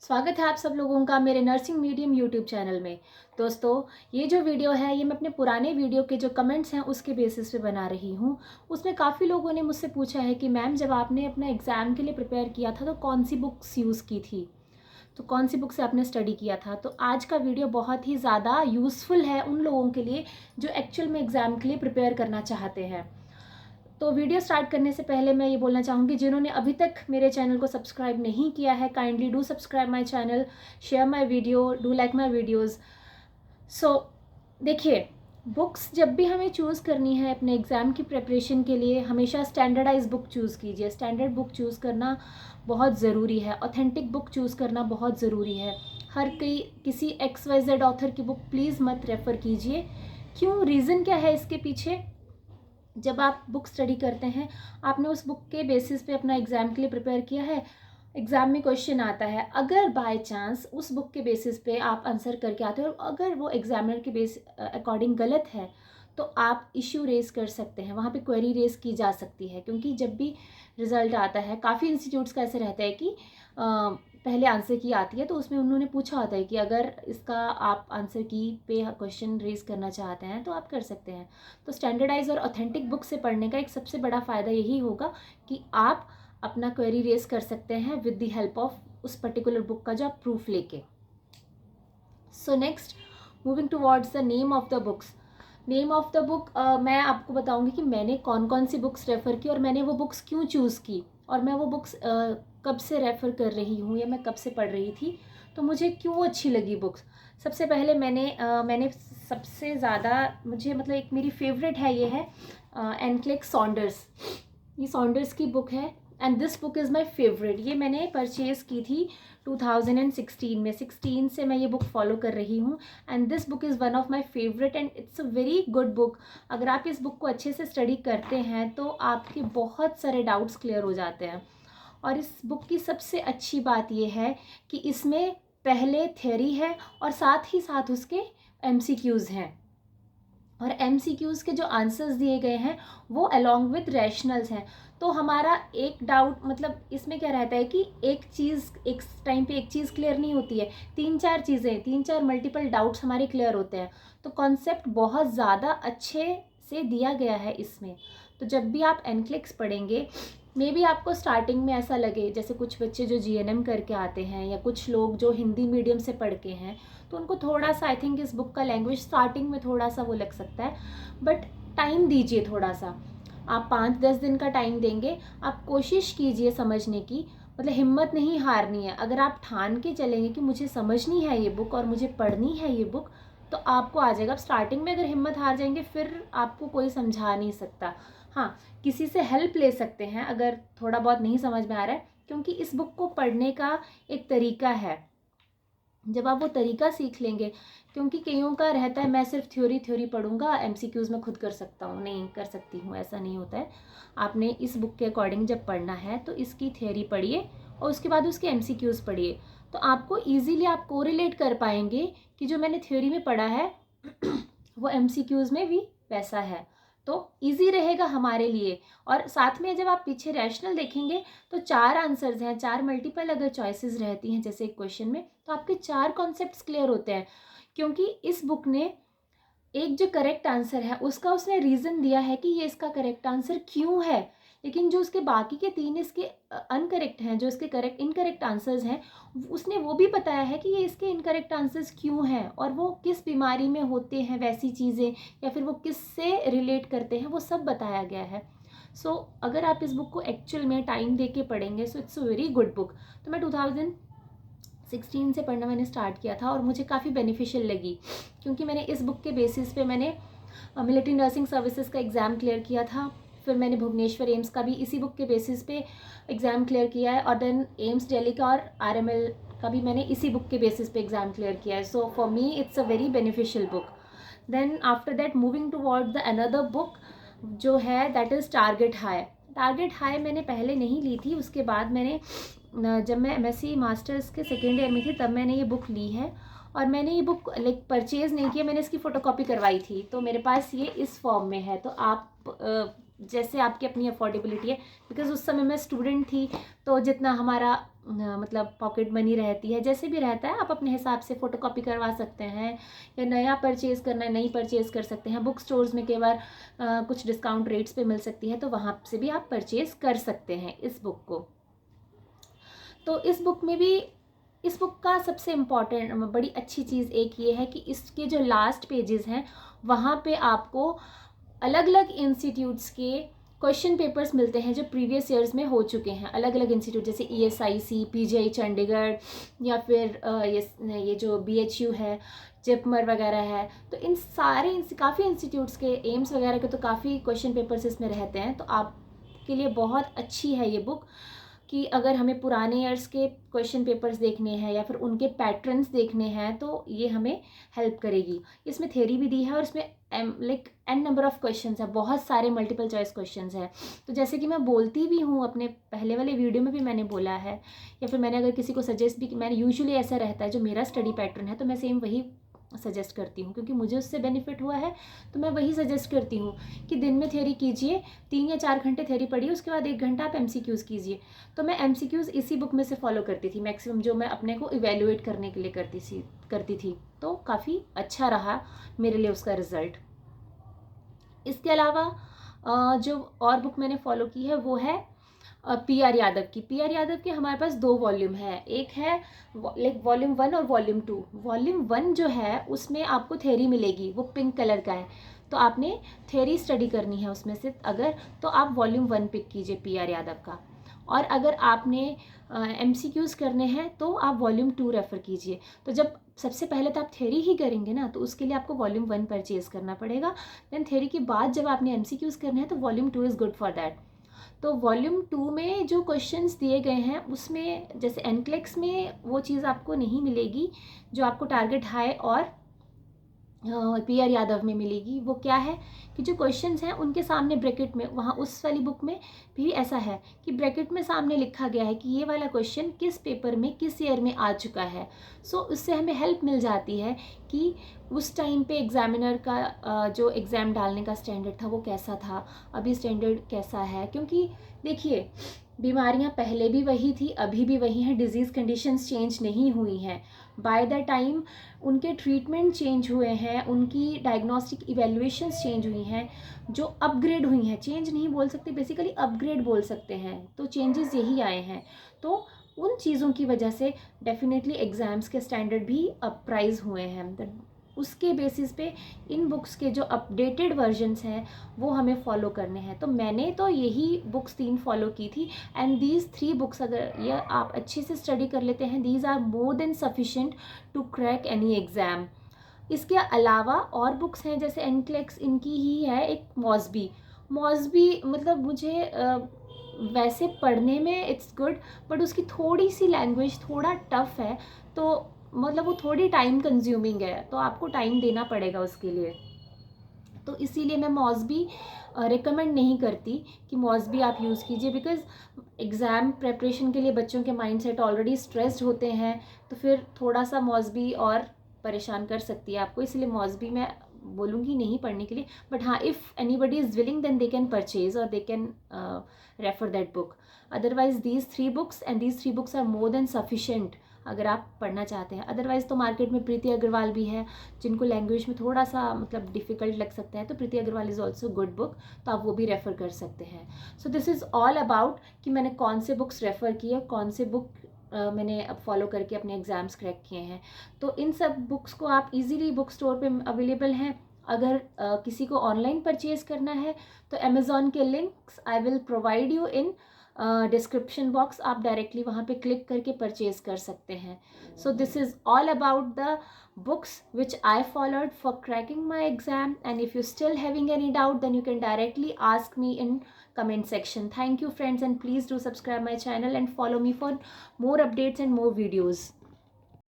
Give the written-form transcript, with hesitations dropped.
स्वागत है आप सब लोगों का मेरे नर्सिंग मीडियम यूट्यूब चैनल में। दोस्तों, ये जो वीडियो है ये मैं अपने पुराने वीडियो के जो कमेंट्स हैं उसके बेसिस पे बना रही हूँ। उसमें काफ़ी लोगों ने मुझसे पूछा है कि मैम, जब आपने अपना एग्ज़ाम के लिए प्रिपेयर किया था तो कौन सी बुक्स यूज़ की थी, तो कौन सी बुक से आपने स्टडी किया था। तो आज का वीडियो बहुत ही ज़्यादा यूज़फुल है उन लोगों के लिए जो एक्चुअल में एग्ज़ाम के लिए प्रिपेयर करना चाहते हैं। तो वीडियो स्टार्ट करने से पहले मैं ये बोलना चाहूँगी, जिन्होंने अभी तक मेरे चैनल को सब्सक्राइब नहीं किया है, kindly do subscribe my channel, share my video, do like my videos. So देखिए, बुक्स जब भी हमें चूज़ करनी है अपने एग्ज़ाम की प्रिपरेशन के लिए, हमेशा स्टैंडर्डाइज बुक चूज़ कीजिए। स्टैंडर्ड बुक चूज़ करना बहुत ज़रूरी है, ऑथेंटिक बुक चूज़ करना बहुत ज़रूरी है। हर कोई किसी XYZ ऑथर की बुक प्लीज़ मत रेफ़र कीजिए। क्यों? रीज़न क्या है इसके पीछे? जब आप बुक स्टडी करते हैं, आपने उस बुक के बेसिस पे अपना एग्ज़ाम के लिए प्रिपेयर किया है, एग्ज़ाम में क्वेश्चन आता है, अगर बाय चांस उस बुक के बेसिस पे आप आंसर करके आते हो और अगर वो एग्जामिनर के अकॉर्डिंग गलत है, तो आप इश्यू रेज़ कर सकते हैं, वहाँ पे क्वेरी रेज़ की जा सकती है। क्योंकि जब भी रिज़ल्ट आता है, काफ़ी इंस्टीट्यूट्स का ऐसे रहता है कि पहले आंसर की आती है तो उसमें उन्होंने पूछा होता है कि अगर इसका आप आंसर की पे क्वेश्चन रेज़ करना चाहते हैं तो आप कर सकते हैं। तो स्टैंडर्डाइज और ऑथेंटिक बुक से पढ़ने का एक सबसे बड़ा फ़ायदा यही होगा कि आप अपना क्वेरी रेज कर सकते हैं विद द हेल्प ऑफ उस पर्टिकुलर बुक का जो आप प्रूफ लेके। So next, moving towards the name of the books. Name of the book, मैं आपको बताऊंगी कि मैंने कौन कौन सी बुक्स रेफ़र की और मैंने वो बुक्स क्यों चूज़ की, और मैं वो बुक्स कब से रेफ़र कर रही हूँ या मैं कब से पढ़ रही थी, तो मुझे क्यों अच्छी लगी बुक्स। सबसे पहले मैंने सबसे ज़्यादा, मुझे मतलब एक मेरी फेवरेट है, ये है एनक्लेक सॉन्डर्स। ये सॉन्डर्स की बुक है and this book is my favourite. ये मैंने परचेज़ की थी 2016 में। 16 से मैं ये बुक फॉलो कर रही हूँ and this book is one of my favourite and it's a very good book. अगर आप इस बुक को अच्छे से स्टडी करते हैं तो आपके बहुत सारे डाउट्स क्लियर हो जाते हैं। और इस बुक की सबसे अच्छी बात यह है कि इसमें पहले थ्योरी है और साथ ही साथ उसके MCQs हैं, और MCQs के जो आंसर्स दिए गए हैं वो अलॉन्ग विद रैशनल्स हैं। तो हमारा एक डाउट, मतलब इसमें क्या रहता है कि एक चीज़ एक टाइम पे एक चीज़ क्लियर नहीं होती है, तीन चार मल्टीपल डाउट्स हमारे क्लियर होते हैं। तो कॉन्सेप्ट बहुत ज़्यादा अच्छे से दिया गया है इसमें। तो जब भी आप एनक्लिक्स पढ़ेंगे, मे बी आपको स्टार्टिंग में ऐसा लगे, जैसे कुछ बच्चे जो GNM करके आते हैं या कुछ लोग जो हिंदी मीडियम से पढ़ के हैं, तो उनको थोड़ा सा, आई थिंक इस बुक का लैंग्वेज स्टार्टिंग में थोड़ा सा वो लग सकता है, बट टाइम दीजिए थोड़ा सा। आप 5-10 दिन का टाइम देंगे, आप कोशिश कीजिए समझने की, मतलब हिम्मत नहीं हारनी है। अगर आप ठान के चलेंगे कि मुझे समझनी है ये बुक और मुझे पढ़नी है ये बुक, तो आपको आ जाएगा। आप स्टार्टिंग में अगर हिम्मत हार जाएंगे फिर आपको कोई समझा नहीं सकता। हाँ, किसी से हेल्प ले सकते हैं अगर थोड़ा बहुत नहीं समझ में आ रहा है, क्योंकि इस बुक को पढ़ने का एक तरीका है। जब आप वो तरीका सीख लेंगे, क्योंकि कईयों का रहता है मैं सिर्फ थ्योरी थ्योरी पढ़ूंगा, MCQs में खुद कर सकता हूँ, नहीं कर सकती हूँ, ऐसा नहीं होता है। आपने इस बुक के अकॉर्डिंग जब पढ़ना है तो इसकी थ्योरी पढ़िए और उसके बाद उसके MCQs पढ़िए, तो आपको ईजीली आप कोरिलेट कर पाएंगे कि जो मैंने थ्योरी में पढ़ा है वो MCQs में भी वैसा है। तो इजी रहेगा हमारे लिए। और साथ में जब आप पीछे रैशनल देखेंगे तो 4 आंसर्स हैं, 4 मल्टीपल अगर चॉइसेस रहती हैं जैसे एक क्वेश्चन में, तो आपके 4 कॉन्सेप्ट्स क्लियर होते हैं। क्योंकि इस बुक ने एक जो करेक्ट आंसर है उसका उसने रीज़न दिया है कि ये इसका करेक्ट आंसर क्यों है, लेकिन जो उसके बाकी के 3 इसके अनकरेक्ट हैं, जो इसके करेक्ट इनकरेक्ट आंसर्स हैं, उसने वो भी बताया है कि ये इसके इनकरेक्ट आंसर्स क्यों हैं और वो किस बीमारी में होते हैं वैसी चीज़ें, या फिर वो किससे रिलेट करते हैं, वो सब बताया गया है। सो अगर आप इस बुक को एक्चुअल में टाइम दे के पढ़ेंगे, so it's a very good book. तो मैं 2016 से पढ़ना मैंने स्टार्ट किया था और मुझे काफ़ी बेनिफिशियल लगी, क्योंकि मैंने इस बुक के बेसिस पे मैंने मिलिट्री नर्सिंग सर्विसेज का एग्ज़ाम क्लियर किया था। फिर मैंने भुवनेश्वर एम्स का भी इसी बुक के बेसिस पे एग्ज़ाम क्लियर किया है, और देन एम्स दिल्ली का और RML का भी मैंने इसी बुक के बेसिस पे एग्ज़ाम क्लियर किया है। So for me it's a very beneficial book. Then after that moving toward the another book जो है, that is target high. Target high मैंने पहले नहीं ली थी, उसके बाद मैंने जब मैं MSc मास्टर्स के सेकेंड ईयर में थी तब मैंने ये बुक ली है। और मैंने ये बुक लाइक परचेज़ नहीं किया, मैंने इसकी फ़ोटोकॉपी करवाई थी, तो मेरे पास ये इस फॉर्म में है। तो आप जैसे आपकी अपनी अफोर्डेबिलिटी है, बिकॉज़ उस समय मैं स्टूडेंट थी, तो जितना हमारा मतलब पॉकेट मनी रहती है, जैसे भी रहता है आप अपने हिसाब से फ़ोटोकॉपी करवा सकते हैं, या नया परचेज़ करना है नई परचेज़ कर सकते हैं। बुक स्टोर्स में कई बार कुछ डिस्काउंट रेट्स पे मिल सकती है, तो वहाँ से भी आप परचेज़ कर सकते हैं इस बुक को। तो इस बुक का सबसे इम्पॉर्टेंट बड़ी अच्छी चीज़ एक ये है कि इसके जो लास्ट पेजेस हैं वहाँ पे आपको अलग अलग इंस्टीट्यूट्स के क्वेश्चन पेपर्स मिलते हैं जो प्रीवियस ईयर्स में हो चुके हैं। अलग अलग इंस्टीट्यूट जैसे ESIC, PGI चंडीगढ़, या फिर ये जो BHU है, जिपमर वगैरह है। तो इन सारे काफ़ी इंस्टीट्यूट्स के, एम्स वगैरह के तो काफ़ी क्वेश्चन पेपर्स इसमें रहते हैं। तो आपके लिए बहुत अच्छी है ये बुक कि अगर हमें पुराने ईयर्स के क्वेश्चन पेपर्स देखने हैं या फिर उनके पैटर्न्स देखने हैं तो ये हमें हेल्प करेगी। इसमें थ्योरी भी दी है और इसमें n नंबर ऑफ़ क्वेश्चंस है, बहुत सारे मल्टीपल चॉइस क्वेश्चंस हैं। तो जैसे कि मैं बोलती भी हूँ, अपने पहले वाले वीडियो में भी मैंने बोला है, या फिर मैंने अगर किसी को सजेस्ट भी, मैंने यूजुअली ऐसा रहता है जो मेरा स्टडी पैटर्न है तो मैं सेम वही सजेस्ट करती हूँ, क्योंकि मुझे उससे बेनिफिट हुआ है तो मैं वही सजेस्ट करती हूँ कि दिन में थ्योरी कीजिए, 3 या 4 घंटे थ्योरी पढ़िए, उसके बाद 1 घंटा आप MCQs कीजिए। तो मैं MCQs इसी बुक में से फॉलो करती थी मैक्सिमम, जो मैं अपने को इवेल्युएट करने के लिए करती थी। तो काफ़ी अच्छा रहा मेरे लिए उसका रिज़ल्ट। इसके अलावा जो और बुक मैंने फॉलो की है वो है PR यादव की। PR यादव के हमारे पास 2 वॉल्यूम है, एक है वॉल्यूम 1 और वॉल्यूम 2। वॉल्यूम 1 जो है उसमें आपको थ्योरी मिलेगी, वो पिंक कलर का है, तो आपने थ्योरी स्टडी करनी है उसमें से अगर, तो आप वॉल्यूम 1 पिक कीजिए PR यादव का। और अगर आपने MCQs करने हैं तो आप वॉल्यूम 2 रेफ़र कीजिए। तो जब सबसे पहले तो आप थ्योरी ही करेंगे ना, तो उसके लिए आपको वॉल्यूम 1 परचेज़ करना पड़ेगा। देन थ्योरी के बाद जब आपने MCQs करने हैं तो volume 2 is good for that. तो वॉल्यूम 2 में जो क्वेश्चंस दिए गए हैं उसमें जैसे NCLEX में वो चीज़ आपको नहीं मिलेगी जो आपको टारगेट हाई और PR यादव में मिलेगी। वो क्या है कि जो क्वेश्चंस हैं उनके सामने ब्रैकेट में, वहाँ उस वाली बुक में भी ऐसा है कि ब्रैकेट में सामने लिखा गया है कि ये वाला क्वेश्चन किस पेपर में किस ईयर में आ चुका है। सो उससे हमें हेल्प मिल जाती है कि उस टाइम पे एग्जामिनर का जो एग्ज़ाम डालने का स्टैंडर्ड था वो कैसा था, अभी स्टैंडर्ड कैसा है। क्योंकि देखिए, बीमारियां पहले भी वही थी, अभी भी वही हैं, डिजीज़ कंडीशंस चेंज नहीं हुई हैं। बाय द टाइम उनके ट्रीटमेंट चेंज हुए हैं, उनकी डायग्नोस्टिक इवेल्युएशंस चेंज हुई हैं, जो अपग्रेड हुई हैं, चेंज नहीं बोल सकते, बेसिकली अपग्रेड बोल सकते हैं। तो चेंजेस यही आए हैं। तो उन चीज़ों की वजह से डेफिनेटली एग्ज़ाम्स के स्टैंडर्ड भी अपराइज हुए हैं। उसके बेसिस पे इन बुक्स के जो अपडेटेड वर्जन्स हैं वो हमें फॉलो करने हैं। तो मैंने तो यही बुक्स 3 फॉलो की थी, एंड दीज 3 बुक्स अगर ये आप अच्छे से स्टडी कर लेते हैं, these are more than sufficient to crack any exam. इसके अलावा और बुक्स हैं जैसे NCLEX, इनकी ही है एक मॉस्बी। मतलब मुझे वैसे पढ़ने में इट्स गुड, बट उसकी थोड़ी सी लैंग्वेज थोड़ा टफ है, तो मतलब वो थोड़ी टाइम कंज्यूमिंग है, तो आपको टाइम देना पड़ेगा उसके लिए। तो इसीलिए मैं मॉस्बी रिकमेंड नहीं करती कि मॉस्बी आप यूज़ कीजिए, बिकॉज़ एग्ज़ाम प्रेपरेशन के लिए बच्चों के माइंडसेट ऑलरेडी स्ट्रेस्ड होते हैं, तो फिर थोड़ा सा मॉस्बी और परेशान कर सकती है आपको। इसलिए मॉस्बी मैं बोलूँगी नहीं पढ़ने के लिए, बट हाँ, if anybody is willing then they can purchase और they can refer that book. Otherwise these 3 books and these 3 books are more than sufficient अगर आप पढ़ना चाहते हैं। अदरवाइज़ तो मार्केट में प्रीति अग्रवाल भी है, जिनको लैंग्वेज में थोड़ा सा मतलब डिफ़िकल्ट लग सकता है, तो Preeti Agarwal is also good book, तो आप वो भी रेफ़र कर सकते हैं। So this is all about कि मैंने कौन से बुक्स रेफ़र किए, कौन से बुक मैंने अब फॉलो करके अपने एग्ज़ाम्स क्रैक किए हैं। तो इन सब बुक्स को आप इजीली बुक स्टोर पे अवेलेबल हैं। अगर किसी को ऑनलाइन परचेज़ करना है तो अमेज़ॉन के links I will provide you in description box, आप डायरेक्टली वहाँ पे क्लिक करके परचेज़ कर सकते हैं। So this is all about the books which I followed for cracking my exam, and if you're still having any doubt then you can directly ask me in comment section. Thank you friends, and please do subscribe my channel and follow me for more updates and more videos.